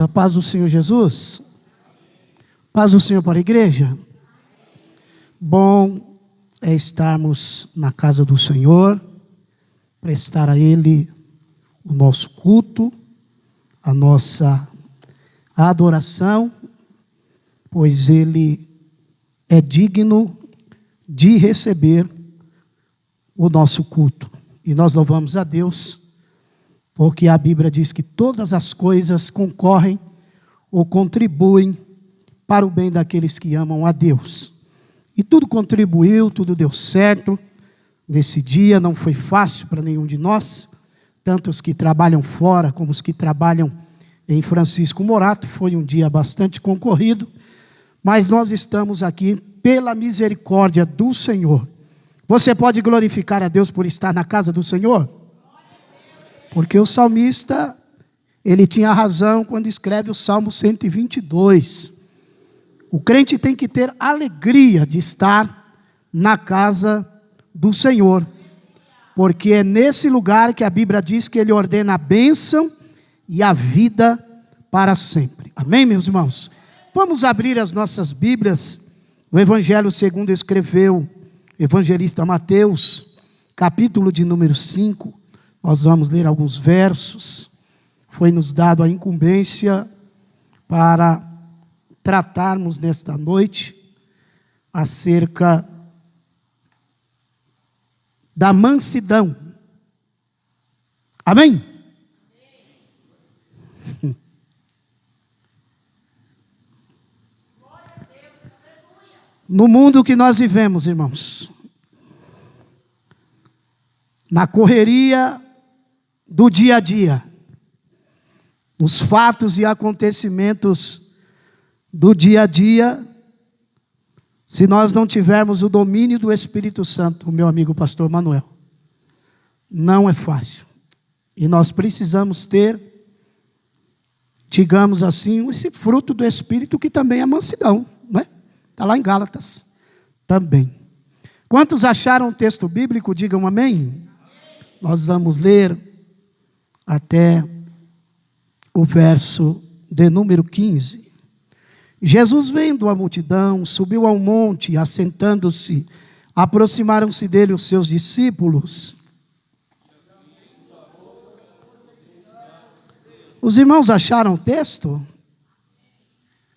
A paz do Senhor Jesus. Paz do Senhor para a igreja. Bom é estarmos na casa do Senhor, prestar a Ele o nosso culto, a nossa adoração, pois Ele é digno de receber o nosso culto. E nós louvamos a Deus, porque a Bíblia diz que todas as coisas concorrem ou contribuem para o bem daqueles que amam a Deus. E tudo contribuiu, tudo deu certo. Nesse dia não foi fácil para nenhum de nós, tanto os que trabalham fora como os que trabalham em Francisco Morato. Foi um dia bastante concorrido, mas nós estamos aqui pela misericórdia do Senhor. Você pode glorificar a Deus por estar na casa do Senhor? Porque o salmista, ele tinha razão quando escreve o Salmo 122. O crente tem que ter alegria de estar na casa do Senhor, porque é nesse lugar que a Bíblia diz que Ele ordena a bênção e a vida para sempre. Amém, meus irmãos? Vamos abrir as nossas Bíblias, o Evangelho segundo escreveu o evangelista Mateus, capítulo de número 5, nós vamos ler alguns versos. Foi nos dado a incumbência para tratarmos nesta noite acerca da mansidão. Amém? No mundo que nós vivemos, irmãos, na correria do dia a dia, os fatos e acontecimentos do dia a dia, se nós não tivermos o domínio do Espírito Santo, o meu amigo pastor Manuel, não é fácil. E nós precisamos ter, digamos assim, esse fruto do Espírito que também é mansidão, não é? Está lá em Gálatas também. Quantos acharam o texto bíblico? Digam amém. Nós vamos ler até o verso de número 15. Jesus, vendo a multidão, subiu ao monte e, assentando-se, aproximaram-se dele os seus discípulos. Os irmãos acharam o texto?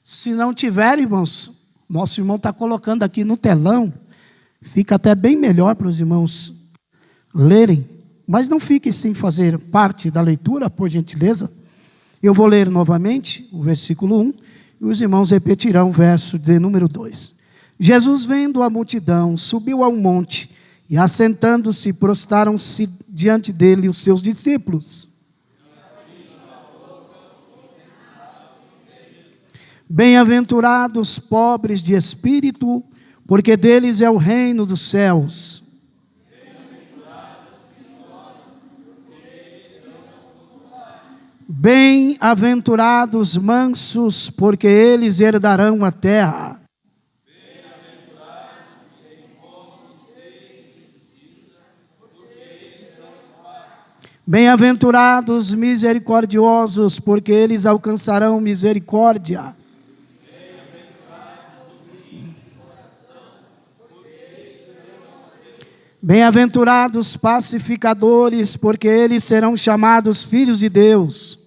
Se não tiver, irmãos, nosso irmão está colocando aqui no telão, fica até bem melhor para os irmãos lerem, mas não fiquem sem fazer parte da leitura, por gentileza. Eu vou ler novamente o versículo 1, e os irmãos repetirão o verso de número 2. Jesus, vendo a multidão, subiu ao monte, e assentando-se, prostraram-se diante dele os seus discípulos. Bem-aventurados pobres de espírito, porque deles é o reino dos céus. Bem-aventurados mansos, porque eles herdarão a terra. Bem-aventurados misericordiosos, porque eles alcançarão misericórdia. Bem-aventurados pacificadores, porque eles serão chamados filhos de Deus.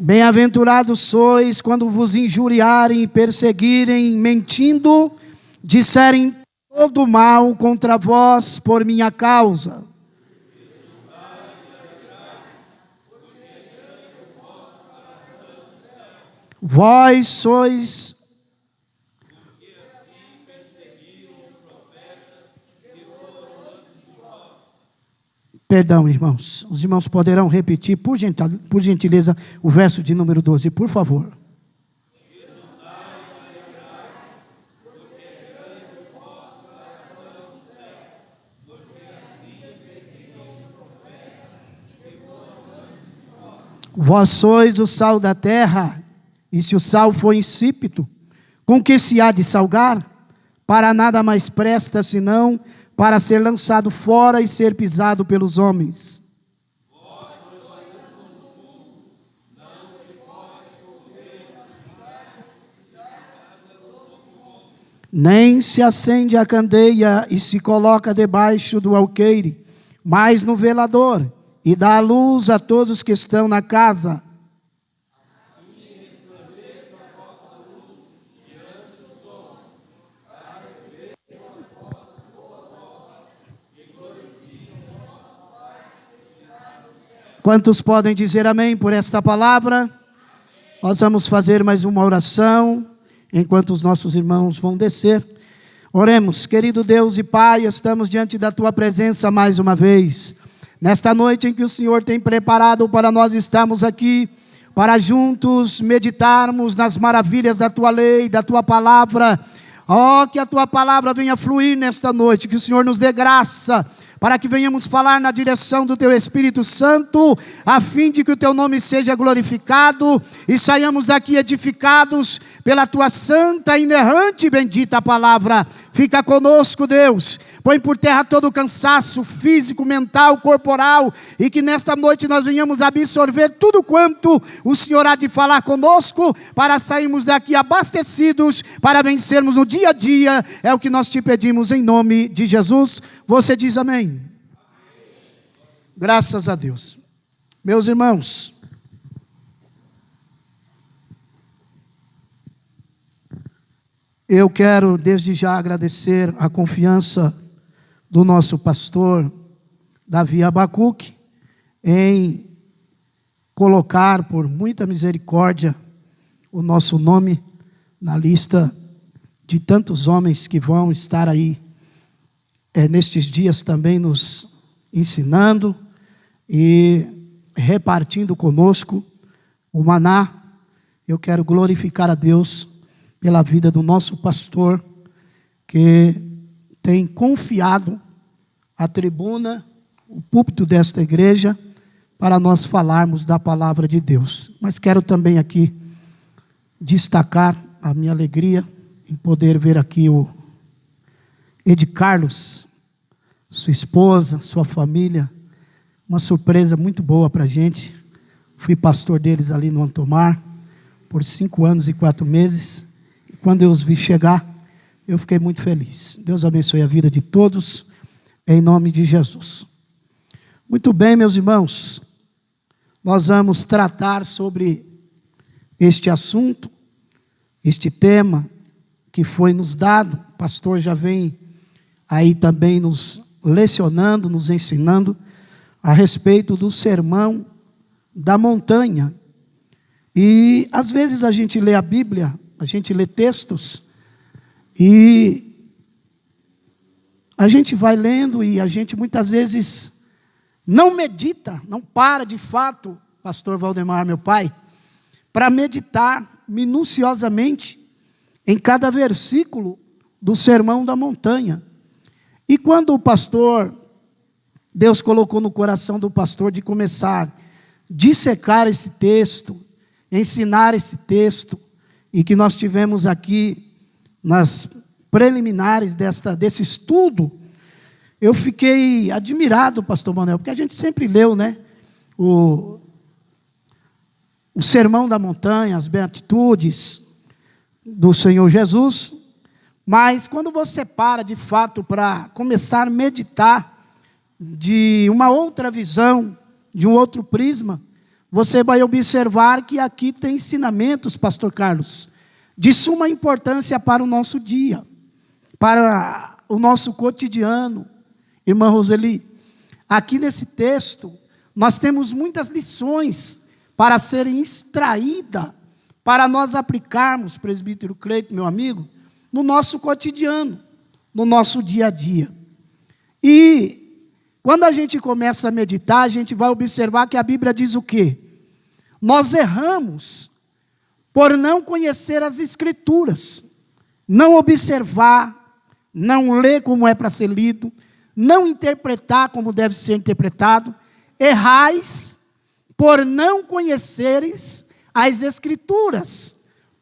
Bem-aventurados sois quando vos injuriarem e perseguirem, mentindo, disserem todo mal contra vós por minha causa. Vós sois Perdão, irmãos. Os irmãos poderão repetir, por gentileza, o verso de número 12, por favor. Vós sois o sal da terra, e se o sal for insípido, com que se há de salgar? Para nada mais presta, senão para ser lançado fora e ser pisado pelos homens. Nem se acende a candeia e se coloca debaixo do alqueire, mas no velador, e dá a luz a todos que estão na casa. Quantos podem dizer amém por esta palavra? Nós vamos fazer mais uma oração, enquanto os nossos irmãos vão descer. Oremos. Querido Deus e Pai, estamos diante da Tua presença mais uma vez, nesta noite em que o Senhor tem preparado para nós estarmos aqui, para juntos meditarmos nas maravilhas da Tua lei, da Tua palavra. Ó, que a Tua palavra venha fluir nesta noite, que o Senhor nos dê graça, para que venhamos falar na direção do Teu Espírito Santo, a fim de que o Teu nome seja glorificado, e saiamos daqui edificados pela Tua santa, inerrante e bendita palavra. Fica conosco, Deus, põe por terra todo o cansaço físico, mental, corporal, e que nesta noite nós venhamos absorver tudo quanto o Senhor há de falar conosco, para sairmos daqui abastecidos, para vencermos no dia a dia. É o que nós te pedimos em nome de Jesus. Você diz amém? Graças a Deus. Meus irmãos, eu quero desde já agradecer a confiança do nosso pastor Davi Abacuque em colocar por muita misericórdia o nosso nome na lista de tantos homens que vão estar aí nestes dias também nos ensinando e repartindo conosco o maná. Eu quero glorificar a Deus pela vida do nosso pastor, que tem confiado a tribuna, o púlpito desta igreja, para nós falarmos da palavra de Deus. Mas quero também aqui destacar a minha alegria em poder ver aqui o Ed Carlos, sua esposa, sua família, uma surpresa muito boa para a gente. Fui pastor deles ali no Antomar por 5 anos e 4 meses, e quando eu os vi chegar, eu fiquei muito feliz. Deus abençoe a vida de todos, em nome de Jesus. Muito bem, meus irmãos, nós vamos tratar sobre este assunto, este tema que foi nos dado. O pastor já vem aí também nos lecionando, nos ensinando a respeito do sermão da montanha. E às vezes a gente lê a Bíblia, a gente lê textos, e a gente vai lendo e a gente muitas vezes não medita, não para de fato, pastor Valdemar, meu pai, para meditar minuciosamente em cada versículo do sermão da montanha. E quando o pastor, Deus colocou no coração do pastor de começar a dissecar esse texto, ensinar esse texto, e que nós tivemos aqui nas preliminares desse estudo, eu fiquei admirado, pastor Manuel, porque a gente sempre leu, né, o sermão da montanha, as beatitudes do Senhor Jesus, mas quando você para de fato para começar a meditar de uma outra visão, de um outro prisma, você vai observar que aqui tem ensinamentos, pastor Carlos, de suma importância para o nosso dia, para o nosso cotidiano. Irmã Roseli, aqui nesse texto, nós temos muitas lições para serem extraídas, para nós aplicarmos, presbítero Cleito, meu amigo, no nosso cotidiano, no nosso dia a dia. E quando a gente começa a meditar, a gente vai observar que a Bíblia diz o quê? Nós erramos por não conhecer as Escrituras, não observar, não ler como é para ser lido, não interpretar como deve ser interpretado. Errais por não conheceres as Escrituras,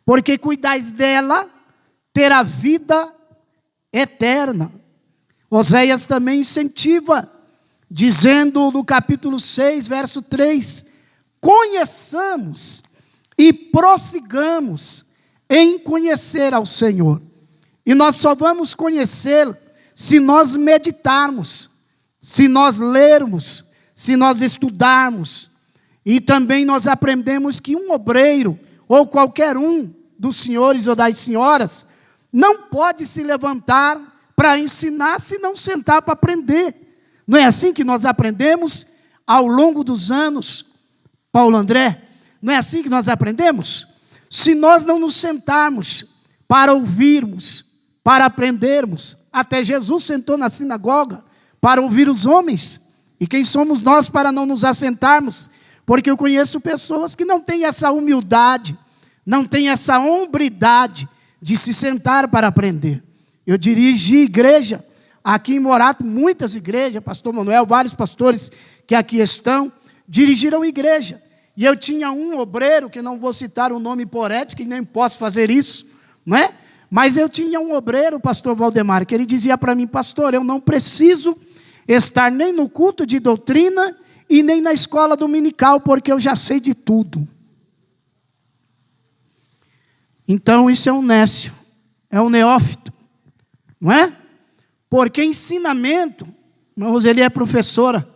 porque cuidais dela ter a vida eterna. Oséias também incentiva, dizendo no capítulo 6, verso 3, conheçamos e prossigamos em conhecer ao Senhor. E nós só vamos conhecê-lo se nós meditarmos, se nós lermos, se nós estudarmos. E também nós aprendemos que um obreiro, ou qualquer um dos senhores ou das senhoras, não pode se levantar para ensinar se não sentar para aprender. Não é assim que nós aprendemos ao longo dos anos, Paulo André? Não é assim que nós aprendemos? Se nós não nos sentarmos para ouvirmos, para aprendermos, até Jesus sentou na sinagoga para ouvir os homens. E quem somos nós para não nos assentarmos? Porque eu conheço pessoas que não têm essa humildade, não têm essa hombridade de se sentar para aprender. Eu dirigi igreja aqui em Morato, muitas igrejas, pastor Manuel, vários pastores que aqui estão, dirigiram igreja. E eu tinha um obreiro, que não vou citar o nome por ética, e nem posso fazer isso, não é? Mas eu tinha um obreiro, o pastor Valdemar, que ele dizia para mim, pastor, eu não preciso estar nem no culto de doutrina e nem na escola dominical, porque eu já sei de tudo. Então isso é um nécio, é um neófito, não é? Porque ensinamento, irmã Roseli é professora,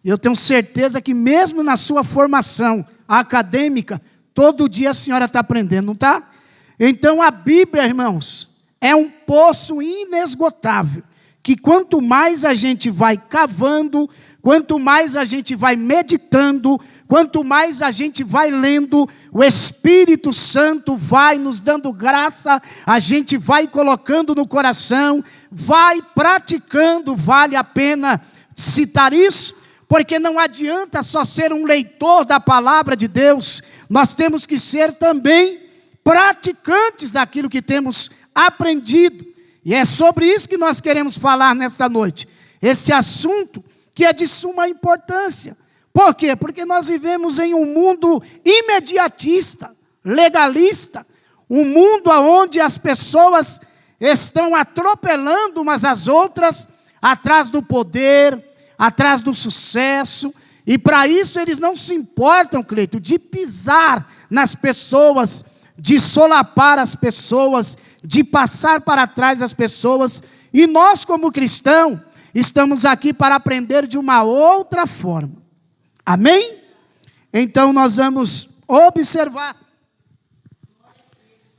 e eu tenho certeza que mesmo na sua formação acadêmica, todo dia a senhora está aprendendo, não está? Então a Bíblia, irmãos, é um poço inesgotável, que quanto mais a gente vai cavando, quanto mais a gente vai meditando, quanto mais a gente vai lendo, o Espírito Santo vai nos dando graça, a gente vai colocando no coração, vai praticando. Vale a pena citar isso, porque não adianta só ser um leitor da palavra de Deus, nós temos que ser também praticantes daquilo que temos aprendido. E é sobre isso que nós queremos falar nesta noite. Esse assunto que é de suma importância. Por quê? Porque nós vivemos em um mundo imediatista, legalista, um mundo onde as pessoas estão atropelando umas às outras, atrás do poder, atrás do sucesso, e para isso eles não se importam, Cleito, de pisar nas pessoas, de solapar as pessoas, de passar para trás as pessoas, e nós como cristãos, estamos aqui para aprender de uma outra forma, amém? Então nós vamos observar,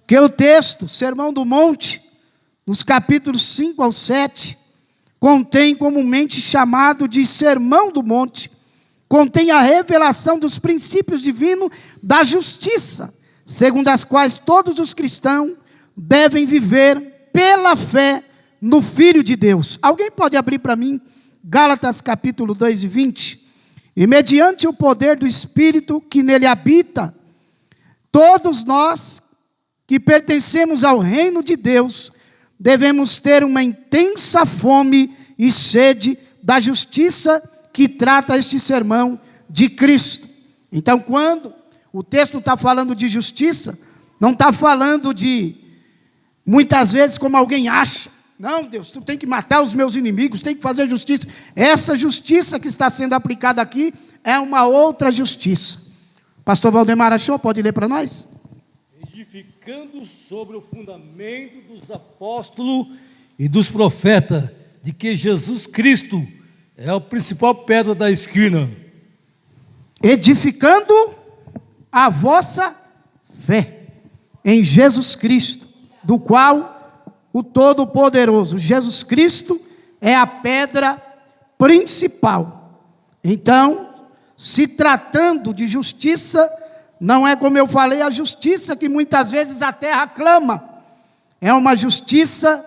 que o texto, Sermão do Monte, nos capítulos 5 ao 7, contém comumente chamado de Sermão do Monte, contém a revelação dos princípios divinos da justiça, segundo as quais todos os cristãos devem viver pela fé no Filho de Deus. Alguém pode abrir para mim Gálatas capítulo 2 e 20? E mediante o poder do Espírito que nele habita, todos nós que pertencemos ao reino de Deus, devemos ter uma intensa fome e sede da justiça que trata este sermão de Cristo. Então, quando o texto está falando de justiça, não está falando de, muitas vezes, como alguém acha, não, Deus, tu tem que matar os meus inimigos, tem que fazer justiça. Essa justiça que está sendo aplicada aqui é uma outra justiça. Pastor Valdemar achou? Pode ler para nós? Edificando sobre o fundamento dos apóstolos e dos profetas, de que Jesus Cristo é a principal pedra da esquina. Edificando a vossa fé em Jesus Cristo, do qual o Todo-Poderoso, Jesus Cristo, é a pedra principal. Então, se tratando de justiça, não é como eu falei, a justiça que muitas vezes a terra clama. É uma justiça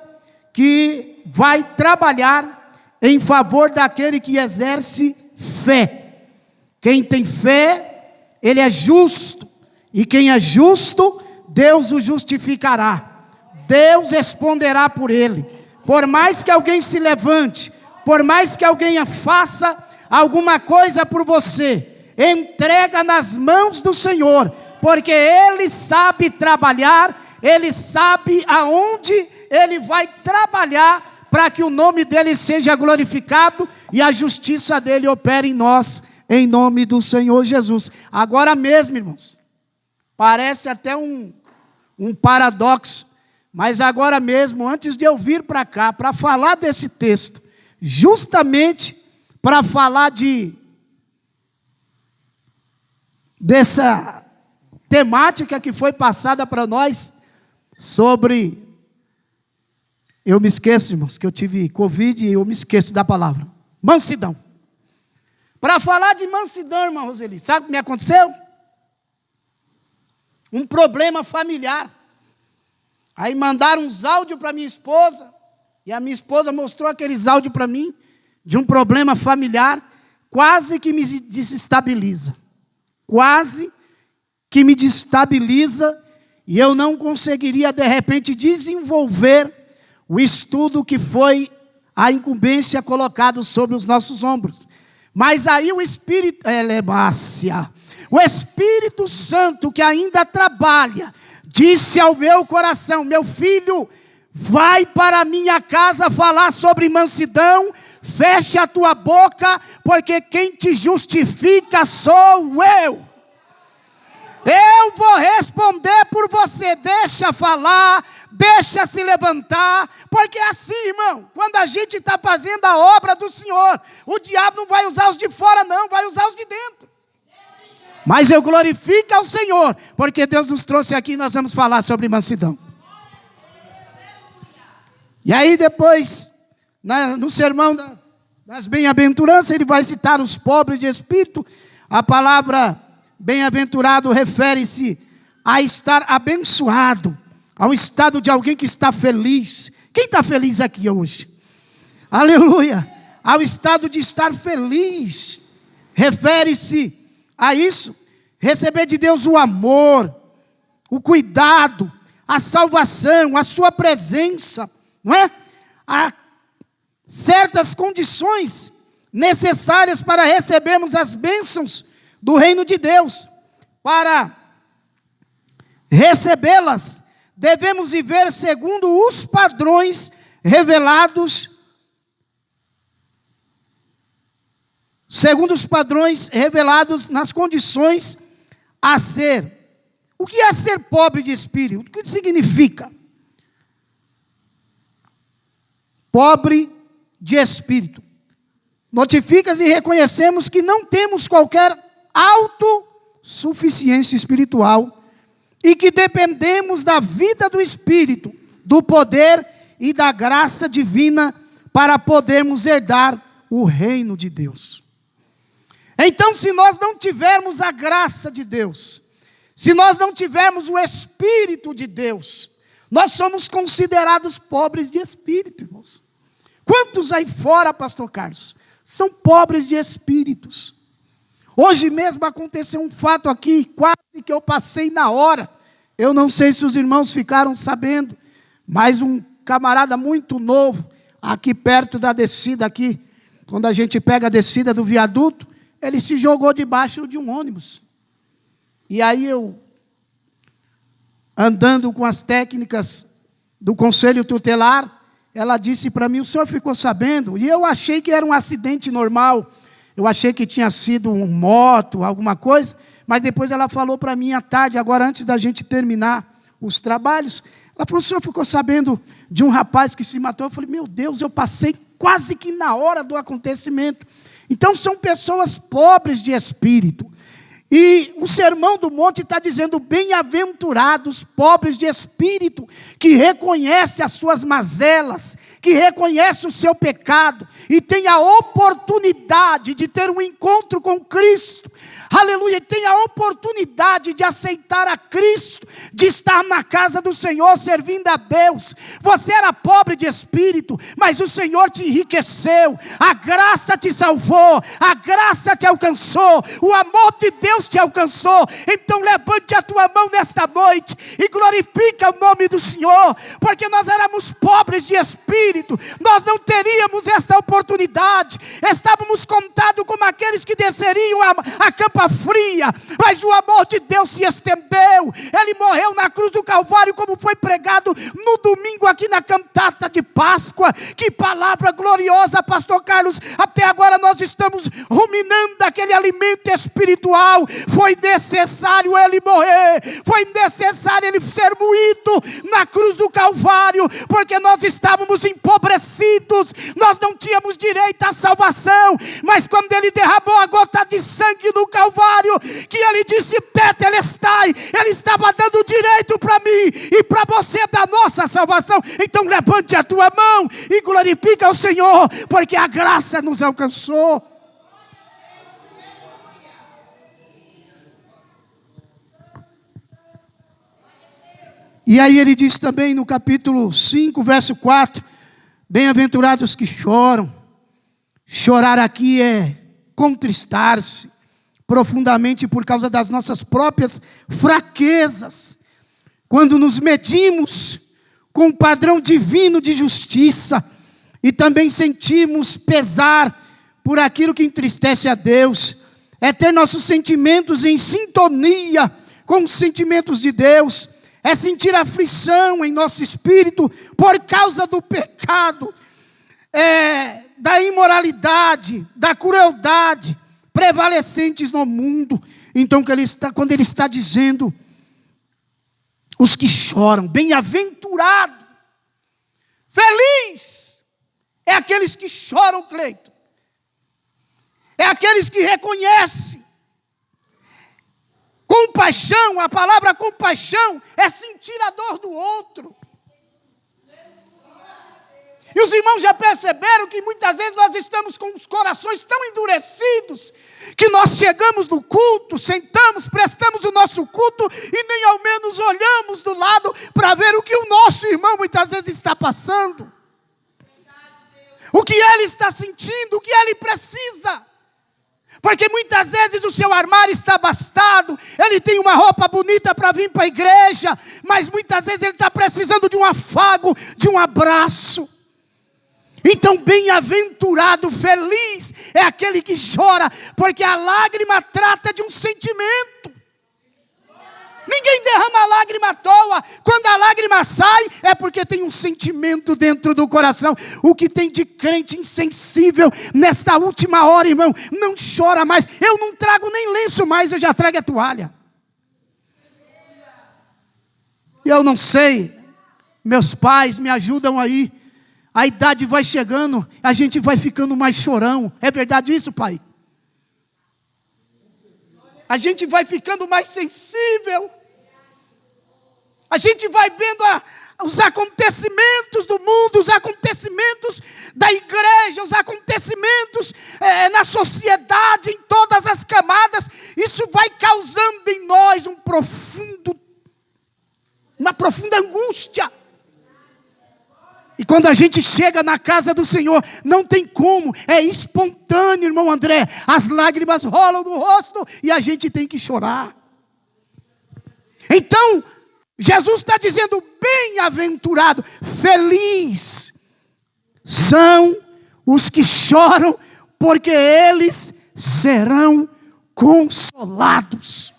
que vai trabalhar em favor daquele que exerce fé. Quem tem fé, ele é justo. E quem é justo, Deus o justificará. Deus responderá por ele. Por mais que alguém se levante, por mais que alguém faça alguma coisa por você, entrega nas mãos do Senhor, porque Ele sabe trabalhar, Ele sabe aonde Ele vai trabalhar para que o nome dele seja glorificado e a justiça dele opere em nós, em nome do Senhor Jesus. Agora mesmo, irmãos, parece até um paradoxo, mas agora mesmo, antes de eu vir para cá, para falar desse texto, justamente para falar dessa temática que foi passada para nós, sobre, eu me esqueço, irmãos, que eu tive Covid e eu me esqueço da palavra, mansidão. Para falar de mansidão, irmã Roseli, sabe o que me aconteceu? Um problema familiar. Aí mandaram uns áudios para minha esposa, e a minha esposa mostrou aqueles áudios para mim, de um problema familiar, quase que me desestabiliza. Quase que me destabiliza, e eu não conseguiria, de repente, desenvolver o estudo que foi a incumbência colocada sobre os nossos ombros. Mas aí o Espírito Santo, que ainda trabalha, disse ao meu coração: meu filho, vai para a minha casa falar sobre mansidão, feche a tua boca, porque quem te justifica sou eu. Eu vou responder por você, deixa falar, deixa se levantar, porque é assim, irmão, quando a gente está fazendo a obra do Senhor, o diabo não vai usar os de fora não, vai usar os de dentro. Mas eu glorifico ao Senhor, porque Deus nos trouxe aqui e nós vamos falar sobre mansidão. E aí depois, no sermão das bem-aventuranças, ele vai citar os pobres de espírito. A palavra bem-aventurado refere-se a estar abençoado, ao estado de alguém que está feliz. Quem está feliz aqui hoje? Aleluia! Ao estado de estar feliz, refere-se a isso, receber de Deus o amor, o cuidado, a salvação, a sua presença, não é? Há certas condições necessárias para recebermos as bênçãos do reino de Deus. Para recebê-las, devemos viver segundo os padrões revelados, nas condições a ser. O que é ser pobre de espírito? O que significa? Pobre de espírito. Notifica e reconhecemos que não temos qualquer autossuficiência espiritual e que dependemos da vida do Espírito, do poder e da graça divina para podermos herdar o reino de Deus. Então, se nós não tivermos a graça de Deus, se nós não tivermos o Espírito de Deus, nós somos considerados pobres de espírito, irmãos. Quantos aí fora, pastor Carlos, são pobres de espíritos? Hoje mesmo aconteceu um fato aqui, quase que eu passei na hora. Eu não sei se os irmãos ficaram sabendo, mas um camarada muito novo, aqui perto da descida aqui, quando a gente pega a descida do viaduto, ele se jogou debaixo de um ônibus. E aí eu, andando com as técnicas do conselho tutelar, ela disse para mim: o senhor ficou sabendo? E eu achei que era um acidente normal, eu achei que tinha sido um moto, alguma coisa, mas depois ela falou para mim à tarde, agora antes da gente terminar os trabalhos, ela falou: o senhor ficou sabendo de um rapaz que se matou? Eu falei: meu Deus, eu passei quase que na hora do acontecimento. Então são pessoas pobres de espírito. E o Sermão do Monte está dizendo: bem-aventurados, pobres de espírito, que reconhece as suas mazelas, que reconhece o seu pecado, e tem a oportunidade de ter um encontro com Cristo. Aleluia, tem a oportunidade de aceitar a Cristo, de estar na casa do Senhor, servindo a Deus. Você era pobre de espírito, mas o Senhor te enriqueceu, a graça te salvou, a graça te alcançou, o amor de Deus Deus te alcançou. Então levante a tua mão nesta noite e glorifica o nome do Senhor, porque nós éramos pobres de espírito, nós não teríamos esta oportunidade, estávamos contados como aqueles que desceriam a campa fria, mas o amor de Deus se estendeu. Ele morreu na cruz do Calvário, como foi pregado no domingo aqui na cantata de Páscoa. Que palavra gloriosa, pastor Carlos. Até agora nós estamos ruminando aquele alimento espiritual. Foi necessário ele morrer, foi necessário ele ser moído na cruz do Calvário, porque nós estávamos empobrecidos, nós não tínhamos direito à salvação, mas quando ele derramou a gota de sangue no Calvário, que ele disse: tetelestai, ele estava dando direito para mim e para você da nossa salvação. Então levante a tua mão e glorifica ao Senhor, porque a graça nos alcançou. E aí ele diz também no capítulo 5, verso 4, bem-aventurados que choram. Chorar aqui é contristar-se profundamente por causa das nossas próprias fraquezas. Quando nos medimos com o padrão divino de justiça e também sentimos pesar por aquilo que entristece a Deus, é ter nossos sentimentos em sintonia com os sentimentos de Deus, é sentir aflição em nosso espírito por causa do pecado, da imoralidade, da crueldade prevalecentes no mundo. Então quando ele está dizendo, os que choram, bem-aventurado, feliz, é aqueles que choram, Cleito, é aqueles que reconhecem. Compaixão, a palavra compaixão é sentir a dor do outro. E os irmãos já perceberam que muitas vezes nós estamos com os corações tão endurecidos, que nós chegamos no culto, sentamos, prestamos o nosso culto e nem ao menos olhamos do lado para ver o que o nosso irmão muitas vezes está passando. O que ele está sentindo, o que ele precisa. Porque muitas vezes o seu armário está abastado, ele tem uma roupa bonita para vir para a igreja, mas muitas vezes ele está precisando de um afago, de um abraço. Então bem-aventurado, feliz é aquele que chora, porque a lágrima trata de um sentimento. Ninguém derrama lágrima à toa. Quando a lágrima sai, é porque tem um sentimento dentro do coração. O que tem de crente insensível nesta última hora, irmão, não chora mais. Eu não trago nem lenço mais, eu já trago a toalha. E eu não sei, meus pais me ajudam aí. A idade vai chegando, a gente vai ficando mais chorão. É verdade isso, pai? A gente vai ficando mais sensível. A gente vai vendo os acontecimentos do mundo, os acontecimentos da igreja, os acontecimentos na sociedade, em todas as camadas. Isso vai causando em nós uma profunda angústia. E quando a gente chega na casa do Senhor, não tem como, é espontâneo, irmão André. As lágrimas rolam no rosto e a gente tem que chorar. Então, Jesus está dizendo, bem-aventurado, feliz são os que choram, porque eles serão consolados.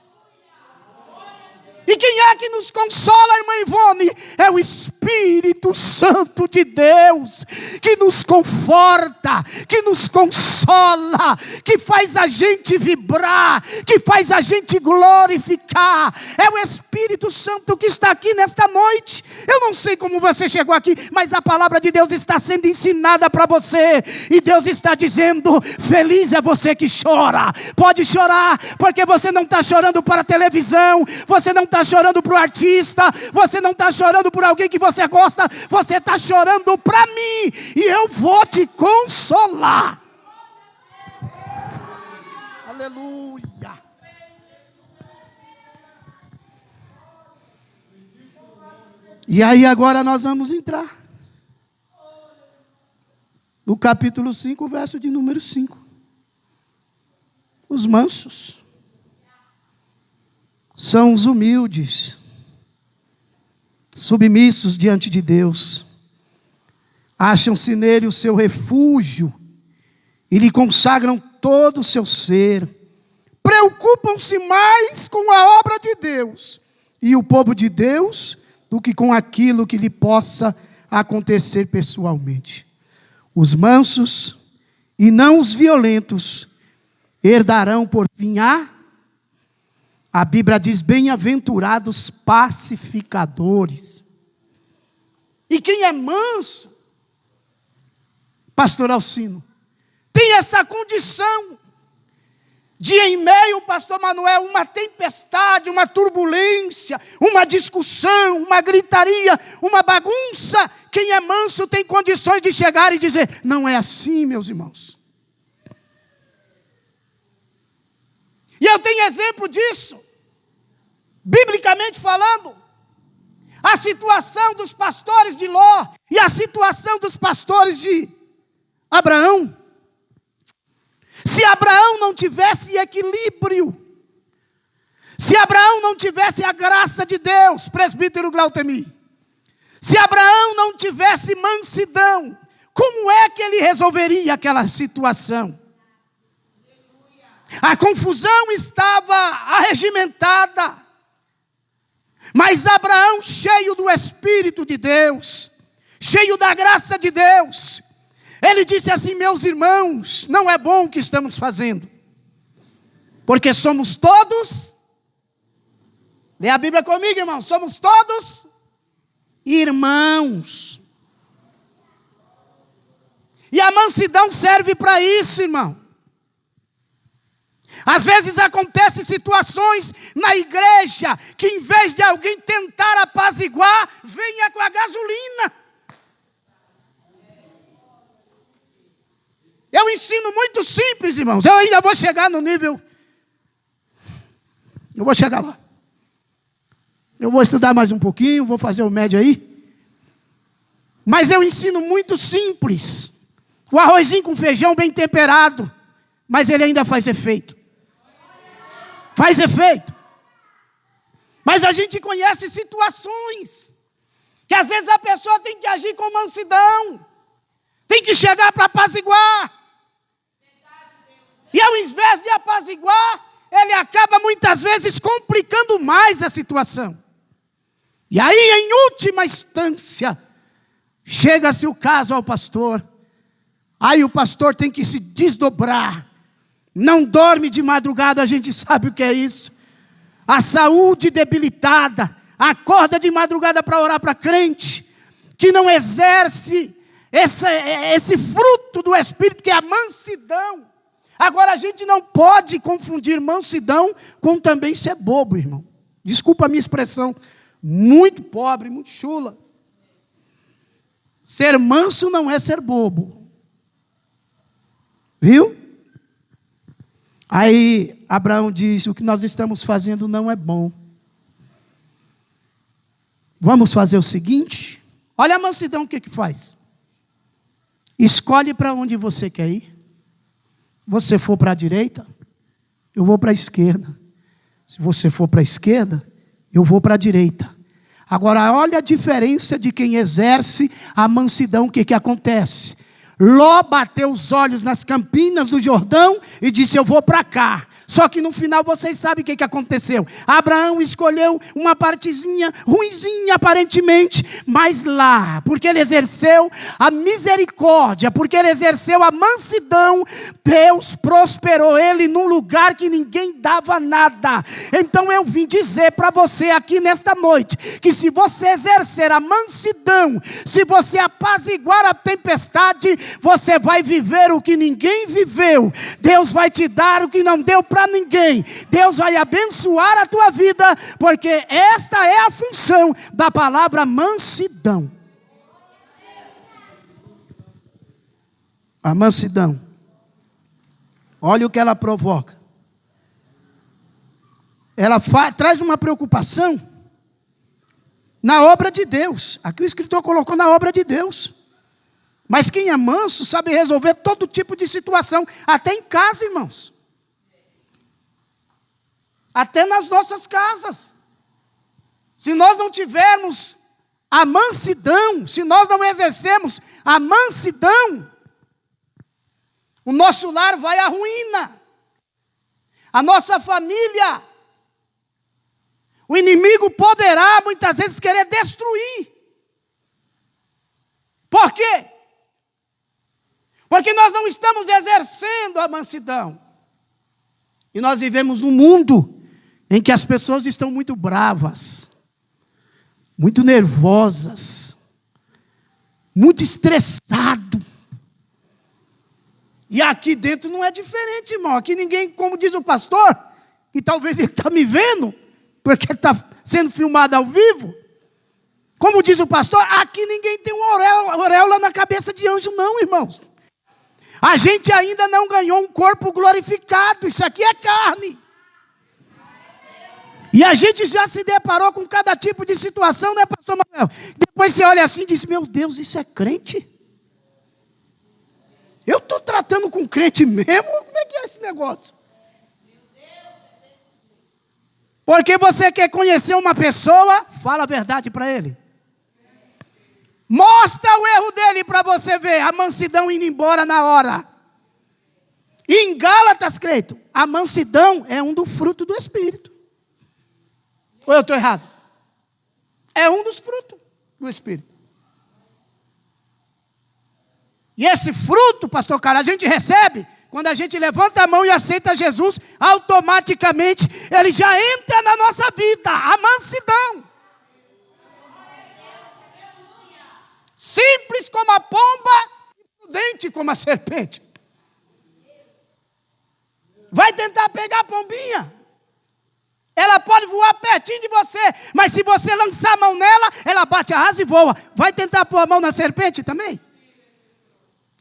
E quem é que nos consola, irmã Ivone? É o Espírito Santo de Deus, que nos conforta, que nos consola, que faz a gente vibrar, que faz a gente glorificar. É o Espírito Santo que está aqui nesta noite. Eu não sei como você chegou aqui, mas a palavra de Deus está sendo ensinada para você. E Deus está dizendo, feliz é você que chora. Pode chorar, porque você não está chorando para a televisão, você não está chorando para o artista, você não está chorando por alguém que você gosta, você está chorando para mim, e eu vou te consolar. Aleluia. E aí agora nós vamos entrar no capítulo 5, verso de número 5. Os mansos. são os humildes, submissos diante de Deus. Acham-se nele o seu refúgio e lhe consagram todo o seu ser. Preocupam-se mais com a obra de Deus e o povo de Deus do que com aquilo que lhe possa acontecer pessoalmente. Os mansos e não os violentos herdarão por fim a Bíblia diz, bem-aventurados pacificadores. E quem é manso, pastor Alcino, tem essa condição de em meio, pastor Manuel, uma tempestade, uma turbulência, uma discussão, uma gritaria, uma bagunça. Quem é manso tem condições de chegar e dizer, não é assim, meus irmãos. E eu tenho exemplo disso, biblicamente falando, a situação dos pastores de Ló e a situação dos pastores de Abraão. Se Abraão não tivesse equilíbrio, se Abraão não tivesse a graça de Deus, presbítero Glautemi, se Abraão não tivesse mansidão, como é que ele resolveria aquela situação? A confusão estava arregimentada, mas Abraão, cheio do Espírito de Deus, cheio da graça de Deus, ele disse assim, meus irmãos, não é bom o que estamos fazendo, porque somos todos, lê a Bíblia comigo, irmão, somos todos irmãos. E a mansidão serve para isso, irmão. Às vezes acontecem situações na igreja, que em vez de alguém tentar apaziguar, venha com a gasolina. Eu ensino muito simples, irmãos. Eu ainda vou chegar no nível. Eu vou chegar lá. Eu vou estudar mais um pouquinho, vou fazer o médio aí. Mas eu ensino muito simples. O arrozinho com feijão bem temperado, mas ele ainda faz efeito. Faz efeito. Mas a gente conhece situações que às vezes a pessoa tem que agir com mansidão. Tem que chegar para apaziguar. E ao invés de apaziguar, ele acaba muitas vezes complicando mais a situação. E aí, em última instância, chega-se o caso ao pastor. Aí o pastor tem que se desdobrar. Não dorme de madrugada, a gente sabe o que é isso. A saúde debilitada, acorda de madrugada para orar para crente, que não exerce esse fruto do Espírito, que é a mansidão. Agora, a gente não pode confundir mansidão com também ser bobo, irmão. Desculpa a minha expressão, muito pobre, muito chula. Ser manso não é ser bobo. Viu? Aí Abraão disse, o que nós estamos fazendo não é bom. Vamos fazer o seguinte, olha a mansidão o que faz. Escolhe para onde você quer ir. Você for para a direita, eu vou para a esquerda. Se você for para a esquerda, eu vou para a direita. Agora olha a diferença de quem exerce a mansidão, o que acontece? Ló bateu os olhos nas campinas do Jordão e disse, eu vou para cá. Só que no final vocês sabem o que aconteceu. Abraão escolheu uma partezinha ruinzinha aparentemente, mas lá, porque ele exerceu a misericórdia, porque ele exerceu a mansidão, Deus prosperou ele num lugar que ninguém dava nada. Então eu vim dizer para você aqui nesta noite, que se você exercer a mansidão, se você apaziguar a tempestade, você vai viver o que ninguém viveu. Deus vai te dar o que não deu para ninguém. Deus vai abençoar a tua vida, porque esta é a função da palavra mansidão. A mansidão, olha o que ela provoca. Ela traz uma preocupação na obra de Deus. Aqui o escritor colocou na obra de Deus. Mas quem é manso sabe resolver todo tipo de situação, até em casa, irmãos. até nas nossas casas. Se nós não tivermos a mansidão, se nós não exercermos a mansidão, o nosso lar vai à ruína. A nossa família, o inimigo poderá muitas vezes querer destruir. Por quê? Porque nós não estamos exercendo a mansidão. E nós vivemos num mundo em que as pessoas estão muito bravas, muito nervosas, muito estressado. E aqui dentro não é diferente, irmão. Aqui ninguém, como diz o pastor, e talvez ele está me vendo, porque está sendo filmado ao vivo. Como diz o pastor, aqui ninguém tem uma auréola na cabeça de anjo não, irmãos. A gente ainda não ganhou um corpo glorificado, isso aqui é carne. E a gente já se deparou com cada tipo de situação, né, pastor Manuel? Depois você olha assim e diz, meu Deus, isso é crente? Eu estou tratando com crente mesmo? Como é que é esse negócio? Porque você quer conhecer uma pessoa, fala a verdade para ele. Mostra o erro dele para você ver a mansidão indo embora na hora. E em Gálatas, creio, a mansidão é um dos frutos do Espírito. Ou eu estou errado? É um dos frutos do Espírito. E esse fruto, pastor Carlos, a gente recebe quando a gente levanta a mão e aceita Jesus, automaticamente ele já entra na nossa vida, a mansidão. Simples como a pomba e prudente como a serpente. Vai tentar pegar a pombinha. Ela pode voar pertinho de você, mas se você lançar a mão nela, ela bate a asa e voa. Vai tentar pôr a mão na serpente também?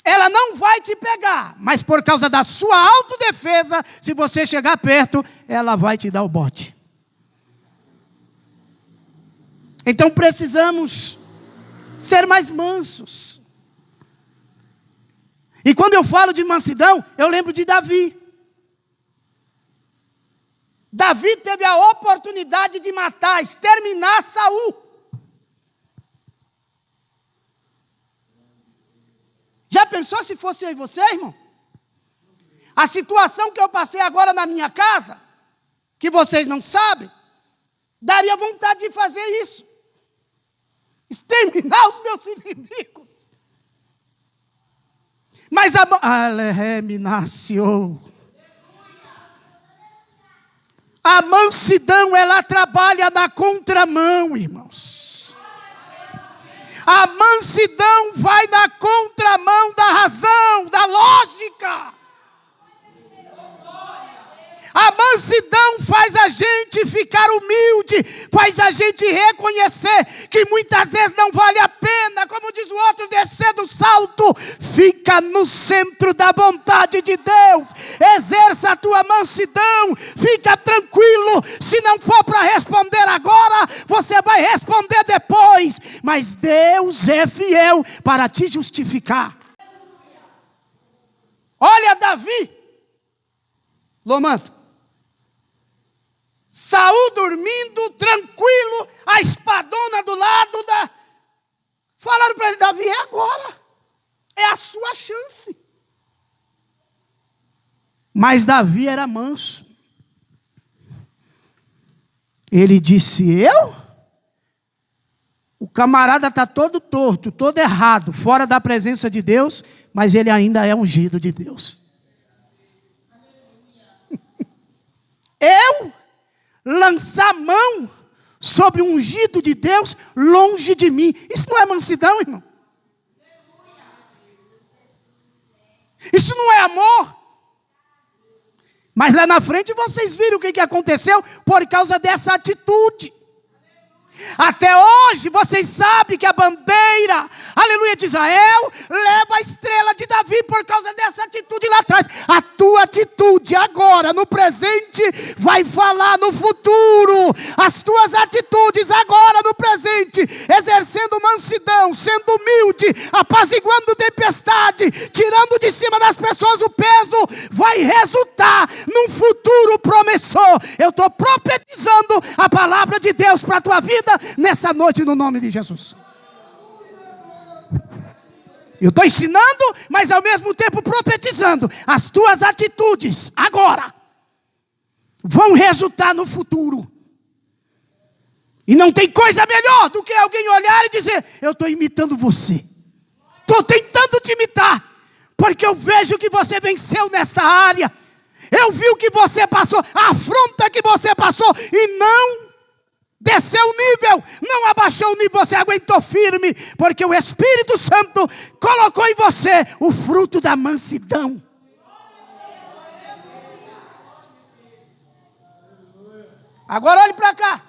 Ela não vai te pegar, mas por causa da sua autodefesa, se você chegar perto, ela vai te dar o bote. Então precisamos ser mais mansos. E quando eu falo de mansidão, eu lembro de Davi. Davi teve a oportunidade de matar, exterminar Saul. Já pensou se fosse eu e você, irmão? A situação que eu passei agora na minha casa, que vocês não sabem, daria vontade de fazer isso. Exterminar os meus inimigos. Mas a mansidão, ela trabalha na contramão, irmãos. A mansidão vai na contramão da razão, da lógica. A mansidão faz a gente ficar humilde, faz a gente reconhecer que muitas vezes não vale a pena, como diz o outro, descer do salto. Fica no centro da vontade de Deus, exerça a tua mansidão, fica tranquilo. Se não for para responder agora, você vai responder depois, mas Deus é fiel para te justificar. Olha Davi, Lomanto. Saul dormindo, tranquilo, a espadona do lado da... Falaram para ele, Davi, é agora. É a sua chance. Mas Davi era manso. Ele disse, eu? O camarada está todo torto, todo errado, fora da presença de Deus, mas ele ainda é ungido de Deus. Eu? Lançar mão sobre o ungido de Deus longe de mim. Isso não é mansidão, irmão? Isso não é amor? Mas lá na frente vocês viram o que aconteceu por causa dessa atitude. Até hoje, vocês sabem que a bandeira, aleluia, de Israel, leva a estrela de Davi por causa dessa atitude lá atrás. A tua atitude agora, no presente, vai falar no futuro. As tuas atitudes agora, no presente, exercendo mansidão, sendo humilde, apaziguando tempestade, tirando de cima das pessoas o peso, vai resultar num futuro promissor. Eu estou profetizando a palavra de Deus para a tua vida nesta noite, no nome de Jesus. Eu estou ensinando, mas ao mesmo tempo profetizando. As tuas atitudes agora vão resultar no futuro. E não tem coisa melhor do que alguém olhar e dizer: eu estou imitando você, estou tentando te imitar, porque eu vejo que você venceu nesta área. Eu vi o que você passou, a afronta que você passou, e não desceu o nível, não abaixou o nível, você aguentou firme, porque o Espírito Santo colocou em você o fruto da mansidão. Agora olhe para cá.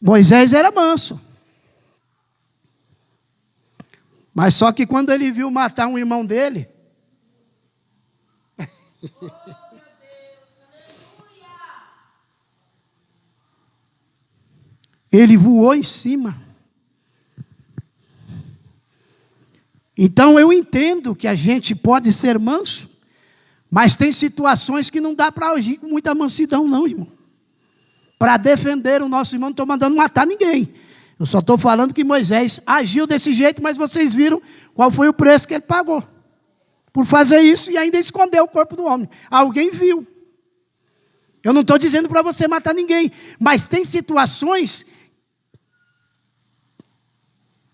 Moisés era manso, mas só que quando ele viu matar um irmão dele, ele voou em cima. Então eu entendo que a gente pode ser manso, mas tem situações que não dá para agir com muita mansidão não, irmão. Para defender o nosso irmão, não estou mandando matar ninguém. Eu só estou falando que Moisés agiu desse jeito, mas vocês viram qual foi o preço que ele pagou por fazer isso e ainda escondeu o corpo do homem. Alguém viu. Eu não estou dizendo para você matar ninguém, mas tem situações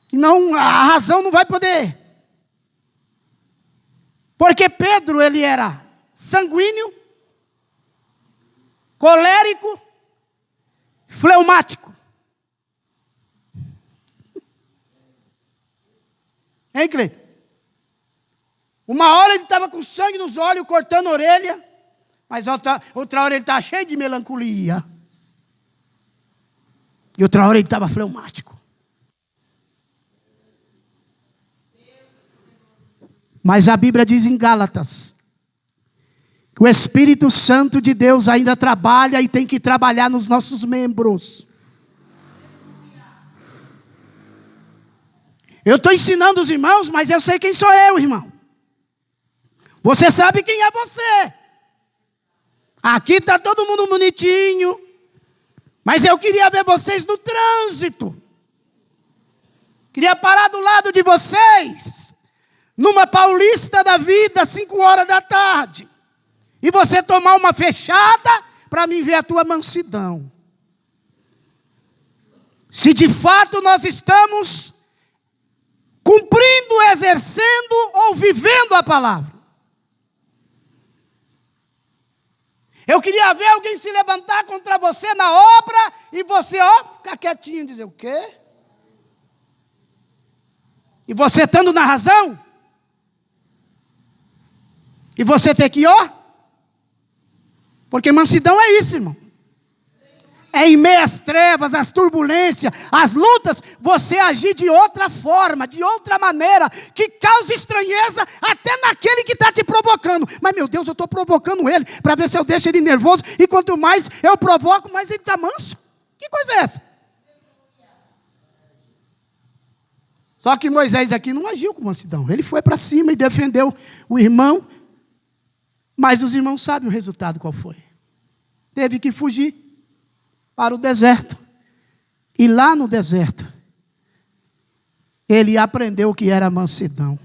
que não, a razão não vai poder. Porque Pedro, ele era sanguíneo, colérico, fleumático. Hein, Cleiton? Uma hora ele estava com sangue nos olhos, cortando a orelha, mas outra hora ele estava cheio de melancolia. E outra hora ele estava fleumático. Mas a Bíblia diz em Gálatas que o Espírito Santo de Deus ainda trabalha e tem que trabalhar nos nossos membros. Eu estou ensinando os irmãos, mas eu sei quem sou eu, irmão. Você sabe quem é você. Aqui está todo mundo bonitinho, mas eu queria ver vocês no trânsito. Queria parar do lado de vocês, numa Paulista da vida, 5 horas da tarde. E você tomar uma fechada para mim ver a tua mansidão. Se de fato nós estamos cumprindo, exercendo ou vivendo a palavra. Eu queria ver alguém se levantar contra você na obra e você, ficar quietinho e dizer o quê? E você estando na razão? E você ter que, porque mansidão é isso, irmão. É em meio às trevas, às turbulências, às lutas, você agir de outra forma, de outra maneira, que causa estranheza até naquele que está te provocando. Mas, meu Deus, eu estou provocando ele, para ver se eu deixo ele nervoso, e quanto mais eu provoco, mais ele está manso. Que coisa é essa? Só que Moisés aqui não agiu com mansidão. Ele foi para cima e defendeu o irmão, mas os irmãos sabem o resultado qual foi. Teve que fugir para o deserto. E lá no deserto, ele aprendeu o que era mansidão.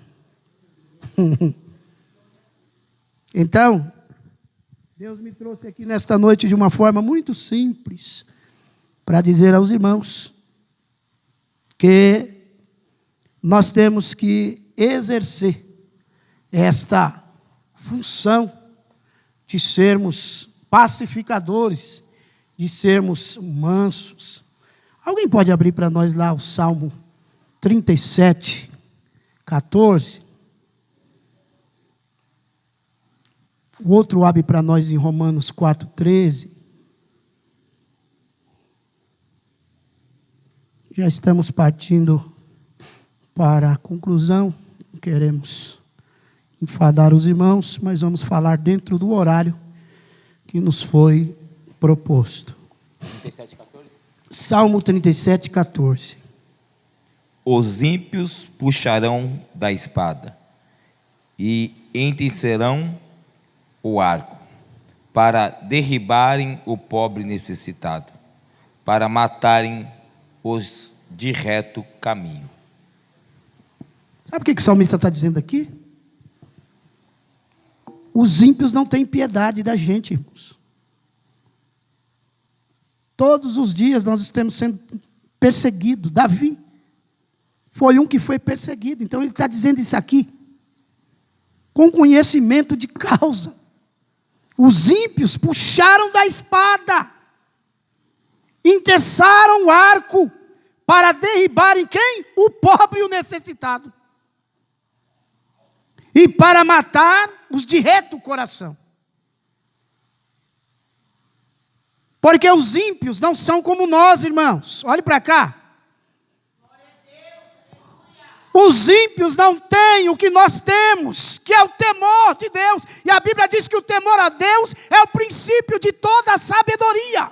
Então, Deus me trouxe aqui nesta noite de uma forma muito simples, para dizer aos irmãos que nós temos que exercer esta função de sermos pacificadores, de sermos mansos. Alguém pode abrir para nós lá o Salmo 37, 14? O outro abre para nós em Romanos 4, 13. Já estamos partindo para a conclusão. Não queremos enfadar os irmãos, mas vamos falar dentro do horário que nos foi proposto. 37:14. Salmo 37:14. Os ímpios puxarão da espada e entencerão o arco, para derribarem o pobre necessitado, para matarem os de reto caminho. Sabe o que o salmista está dizendo aqui? Os ímpios não têm piedade da gente, irmãos. Todos os dias nós estamos sendo perseguidos. Davi foi um que foi perseguido. Então ele está dizendo isso aqui com conhecimento de causa. Os ímpios puxaram da espada, enteçaram o arco para derribarem quem? O pobre e o necessitado. E para matar os de reto coração. Porque os ímpios não são como nós, irmãos. Olhe para cá. Os ímpios não têm o que nós temos, que é o temor de Deus. E a Bíblia diz que o temor a Deus é o princípio de toda a sabedoria.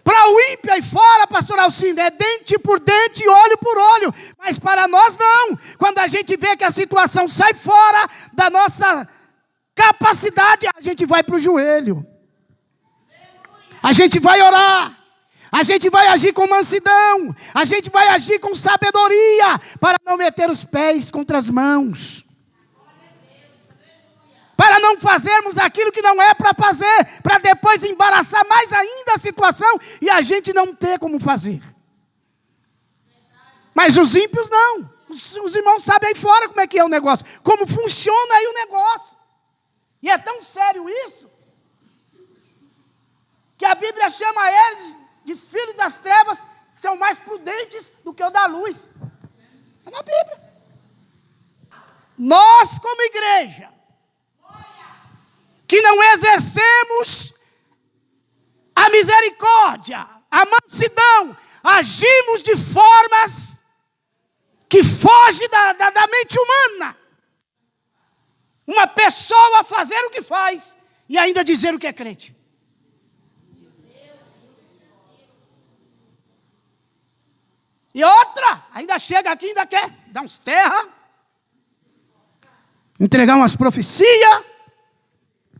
Para o ímpio aí fora, pastor Alcindo, é dente por dente e olho por olho. Mas para nós não. Quando a gente vê que a situação sai fora da nossa capacidade, a gente vai para o joelho. A gente vai orar. A gente vai agir com mansidão. A gente vai agir com sabedoria, para não meter os pés contra as mãos. Para não fazermos aquilo que não é para fazer, para depois embaraçar mais ainda a situação e a gente não ter como fazer. Mas os ímpios não. Os irmãos sabem aí fora como é que é o negócio, como funciona aí o negócio. E é tão sério isso, que a Bíblia chama eles de filhos das trevas, são mais prudentes do que o da luz. É na Bíblia. Nós, como igreja, que não exercemos a misericórdia, a mansidão, agimos de formas que fogem da mente humana. Uma pessoa fazer o que faz e ainda dizer o que é crente. E outra, ainda chega aqui e ainda quer dar uns terra, entregar umas profecias.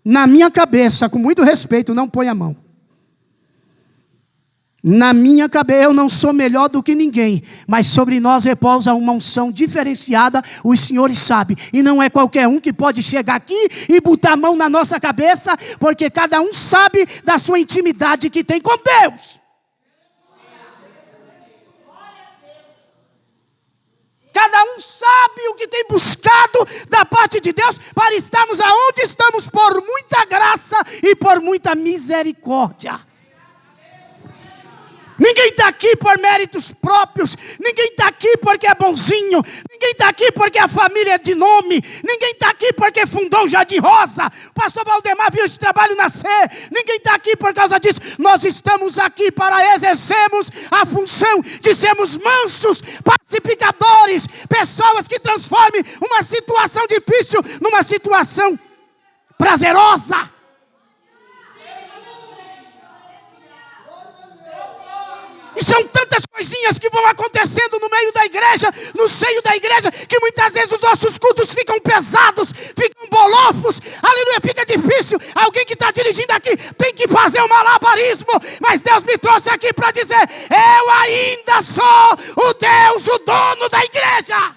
Na minha cabeça, com muito respeito, não põe a mão. Na minha cabeça, eu não sou melhor do que ninguém, mas sobre nós repousa uma unção diferenciada, os senhores sabem, e não é qualquer um que pode chegar aqui e botar a mão na nossa cabeça, porque cada um sabe da sua intimidade que tem com Deus. Cada um sabe o que tem buscado da parte de Deus para estarmos aonde estamos por muita graça e por muita misericórdia. Ninguém está aqui por méritos próprios. Ninguém está aqui porque é bonzinho. Ninguém está aqui porque a família é de nome. Ninguém está aqui porque fundou o Jardim Rosa. O pastor Valdemar viu esse trabalho nascer. Ninguém está aqui por causa disso. Nós estamos aqui para exercermos a função de sermos mansos, pacificadores, pessoas que transformem uma situação difícil numa situação prazerosa. E são tantas coisinhas que vão acontecendo no meio da igreja, no seio da igreja, que muitas vezes os nossos cultos ficam pesados, ficam bolofos, aleluia, fica difícil. Alguém que está dirigindo aqui tem que fazer um malabarismo, mas Deus me trouxe aqui para dizer, eu ainda sou o Deus, o dono da igreja.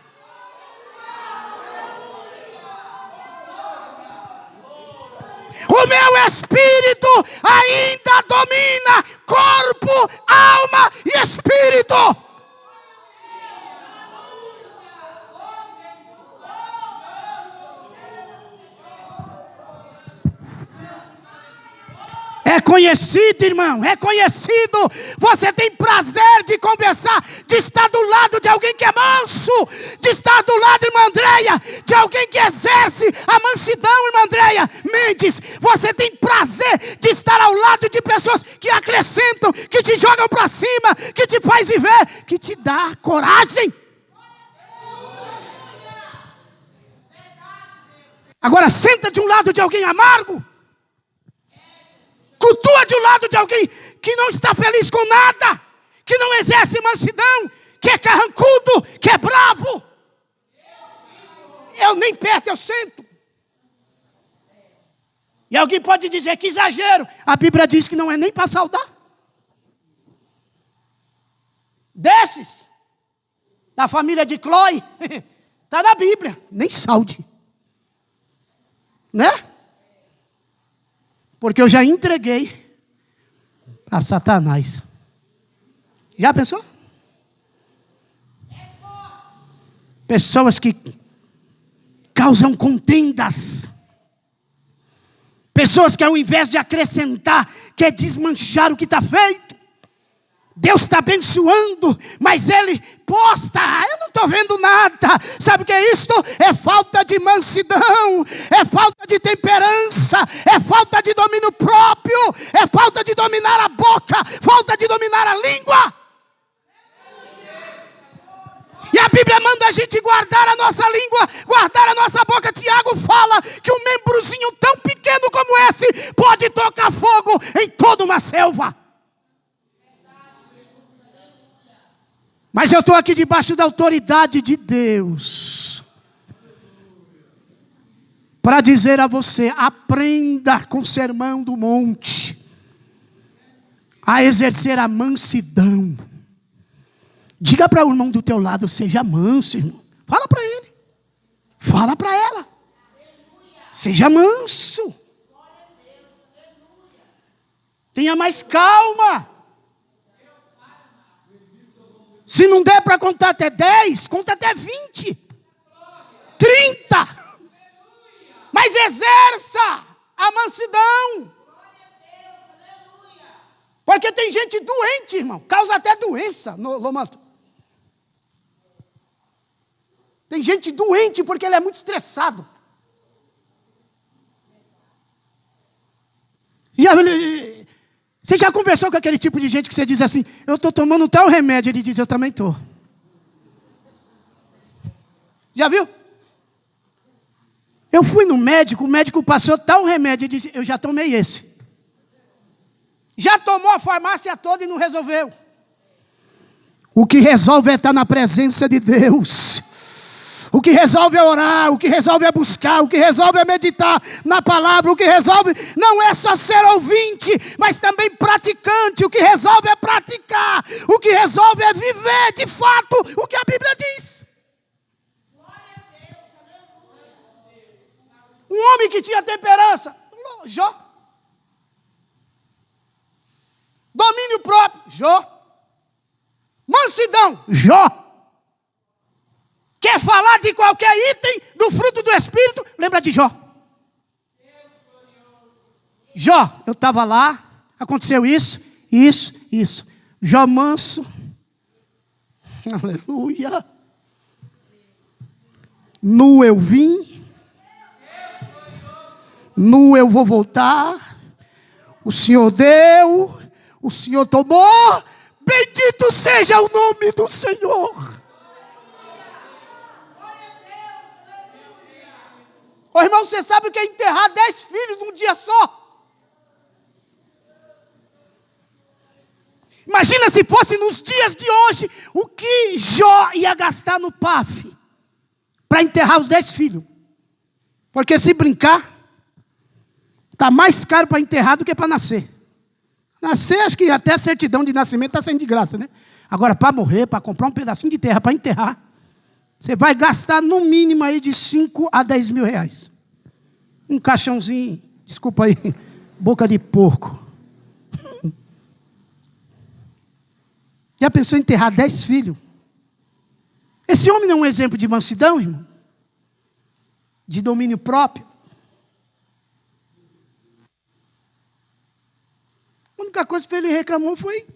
O meu espírito ainda domina corpo, alma e espírito. É conhecido, irmão, é conhecido. Você tem prazer de conversar, de estar do lado de alguém que é manso, de estar do lado, irmã Andréia, de alguém que exerce a mansidão, irmã Andréia Mendes. Você tem prazer de estar ao lado de pessoas que acrescentam, que te jogam para cima, que te faz viver, que te dá coragem. Agora senta de um lado de alguém amargo, cultua de um lado de alguém que não está feliz com nada, que não exerce mansidão, que é carrancudo, que é bravo. Eu nem perto, eu sento. E alguém pode dizer que exagero. A Bíblia diz que não é nem para saudar. Desses, da família de Clói, está na Bíblia, nem saude. Né? Porque eu já entreguei para Satanás. Já pensou? Pessoas que causam contendas. Pessoas que ao invés de acrescentar, quer desmanchar o que está feito. Deus está abençoando, mas ele posta, eu não estou vendo nada. Sabe o que é isto? É falta de mansidão, é falta de temperança, é falta de domínio próprio, é falta de dominar a boca, falta de dominar a língua. E a Bíblia manda a gente guardar a nossa língua, guardar a nossa boca. Tiago fala que um membrozinho tão pequeno como esse pode tocar fogo em toda uma selva. Mas eu estou aqui debaixo da autoridade de Deus para dizer a você: aprenda com o sermão do monte a exercer a mansidão. Diga para o irmão do teu lado: seja manso, irmão. Fala para ele, fala para ela, seja manso, tenha mais calma. Se não der para contar até 10, conta até 20, 30. Mas exerça a mansidão. Porque tem gente doente, irmão. Causa até doença, Lomanto. Tem gente doente porque ele é muito estressado. Você já conversou com aquele tipo de gente que você diz assim: eu estou tomando tal remédio? Ele diz: eu também estou. Já viu? Eu fui no médico, o médico passou tal remédio. Ele disse: eu já tomei esse. Já tomou a farmácia toda e não resolveu. O que resolve é estar na presença de Deus. O que resolve é orar, o que resolve é buscar, o que resolve é meditar na palavra, o que resolve não é só ser ouvinte, mas também praticante. O que resolve é praticar, o que resolve é viver de fato o que a Bíblia diz. Um homem que tinha temperança, Jó. Domínio próprio, Jó. Mansidão, Jó. Quer falar de qualquer item do fruto do Espírito? Lembra de Jó. Jó, eu estava lá, aconteceu isso. Jó manso. Aleluia. Nu eu vim. Nu eu vou voltar. O Senhor deu. O Senhor tomou. Bendito seja o nome do Senhor. Ô irmão, você sabe o que é enterrar 10 filhos num dia só? Imagina se fosse nos dias de hoje, o que Jó ia gastar no PAF para enterrar os 10 filhos. Porque se brincar, está mais caro para enterrar do que para nascer. Nascer, acho que até a certidão de nascimento está saindo de graça, né? Agora, para morrer, para comprar um pedacinho de terra para enterrar, você vai gastar no mínimo aí de 5 a 10 mil reais. Um caixãozinho, desculpa aí, boca de porco. Já pensou em enterrar 10 filhos? Esse homem não é um exemplo de mansidão, irmão? De domínio próprio? única coisa que ele reclamou foi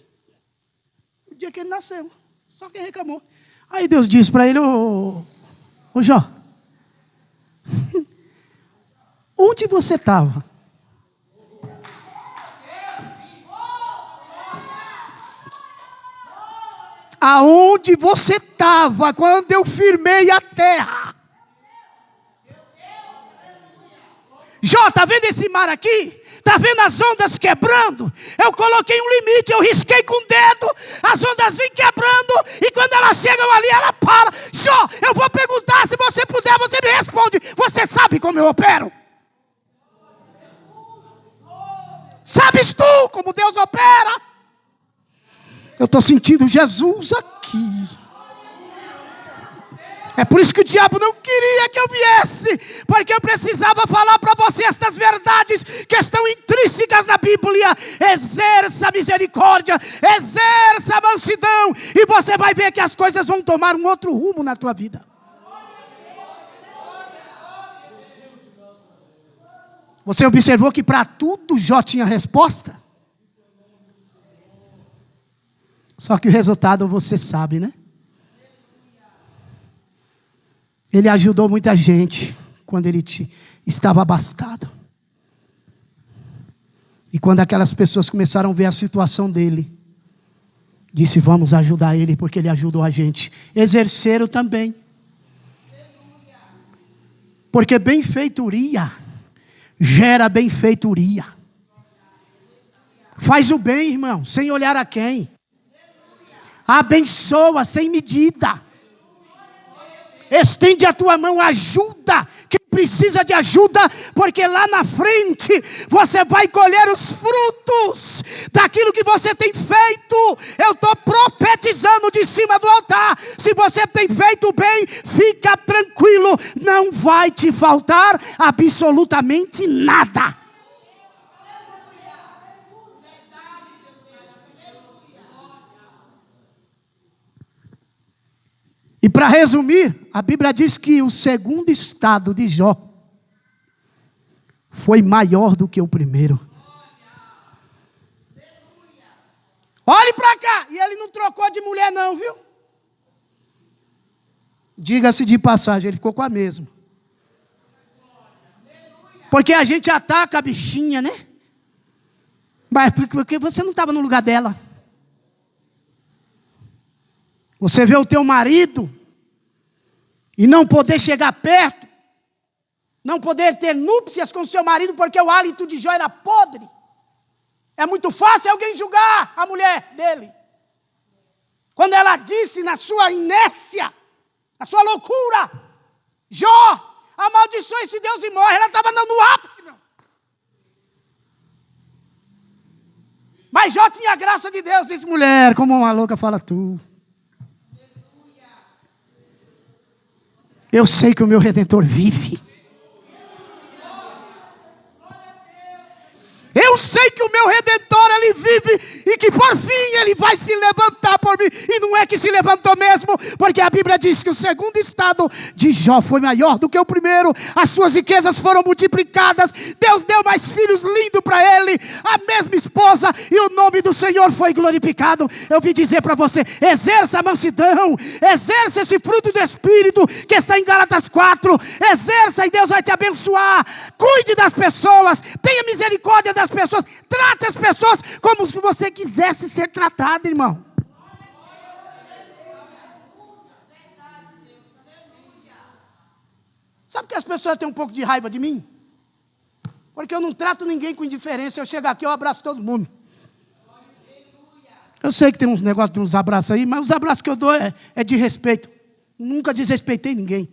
o dia que ele nasceu. Só que ele reclamou. Aí Deus disse para ele, ô Jó, onde você estava? Aonde você estava quando eu firmei a terra? Jó, está vendo esse mar aqui? Está vendo as ondas quebrando? Eu coloquei um limite, eu risquei com o dedo, as ondas vêm quebrando, e quando elas chegam ali, ela para. Jó, eu vou perguntar, se você puder, você me responde. Você sabe como eu opero? Sabes tu como Deus opera? Eu estou sentindo Jesus aqui. É por isso que o diabo não queria que eu viesse, porque eu precisava falar para você estas verdades que estão intrínsecas na Bíblia. Exerça a misericórdia, exerça a mansidão, e você vai ver que as coisas vão tomar um outro rumo na tua vida. Você observou que para tudo Jó tinha resposta? Só que o resultado você sabe, né? Ele ajudou muita gente quando ele estava abastado. E quando aquelas pessoas começaram a ver a situação dele, disse, vamos ajudar ele, porque ele ajudou a gente. Exerceram também. Porque benfeitoria gera benfeitoria. Faz o bem, irmão, sem olhar a quem. Abençoa sem medida. Estende a tua mão, ajuda quem precisa de ajuda, porque lá na frente você vai colher os frutos daquilo que você tem feito. Eu estou profetizando de cima do altar. Se você tem feito bem, fica tranquilo, não vai te faltar absolutamente nada. E para resumir, a Bíblia diz que o segundo estado de Jó foi maior do que o primeiro. Olhe para cá, e ele não trocou de mulher não, viu? Diga-se de passagem, ele ficou com a mesma. Porque a gente ataca a bichinha, né? Mas porque você não estava no lugar dela. Você vê o teu marido e não poder chegar perto, não poder ter núpcias com o seu marido porque o hálito de Jó era podre. É muito fácil alguém julgar a mulher dele. Quando ela disse na sua inércia, na sua loucura, Jó, amaldiçoe esse Deus e morre. Ela estava no ápice, meu. Mas Jó tinha a graça de Deus. Disse, mulher, como uma louca fala tu. Eu sei que o meu Redentor vive. Eu sei que o meu Redentor, ele vive, e que por fim ele vai se levantar por mim. E não é que se levantou mesmo, porque a Bíblia diz que o segundo estado de Jó foi maior do que o primeiro. As suas riquezas foram multiplicadas. Deus deu mais filhos lindos para ele, a mesma esposa, e o nome do Senhor foi glorificado. Eu vim dizer para você, exerça a mansidão, exerça esse fruto do Espírito que está em Gálatas 4, exerça e Deus vai te abençoar. Cuide das pessoas, tenha misericórdia das pessoas, trate as pessoas como se você quisesse ser tratado, irmão. Sabe que as pessoas têm um pouco de raiva de mim? Porque eu não trato ninguém com indiferença. Eu chego aqui, eu abraço todo mundo. Eu sei que tem uns negócios de uns abraços aí, mas os abraços que eu dou é de respeito. Nunca desrespeitei ninguém.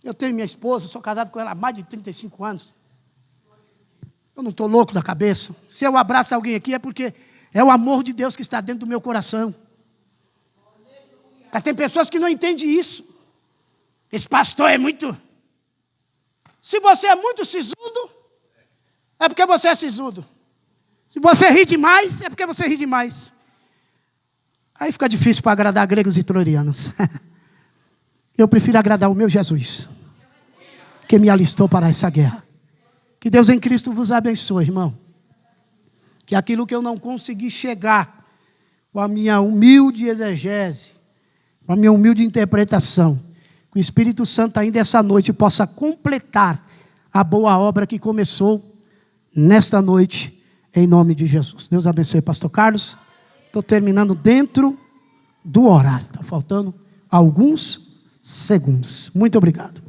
Eu tenho minha esposa, sou casado com ela há mais de 35 anos. Eu não estou louco da cabeça. Se eu abraço alguém aqui é porque é o amor de Deus que está dentro do meu coração. Mas tem pessoas que não entendem isso. Esse pastor é muito... Se você é muito sisudo, é porque você é sisudo. Se você ri demais, é porque você ri demais. Aí fica difícil para agradar gregos e troianos. Eu prefiro agradar o meu Jesus, que me alistou para essa guerra. Que Deus em Cristo vos abençoe, irmão. Que aquilo que eu não consegui chegar com a minha humilde exegese, com a minha humilde interpretação, que o Espírito Santo ainda essa noite possa completar a boa obra que começou nesta noite, em nome de Jesus. Deus abençoe, pastor Carlos. Estou terminando dentro do horário. Está faltando alguns segundos. Muito obrigado.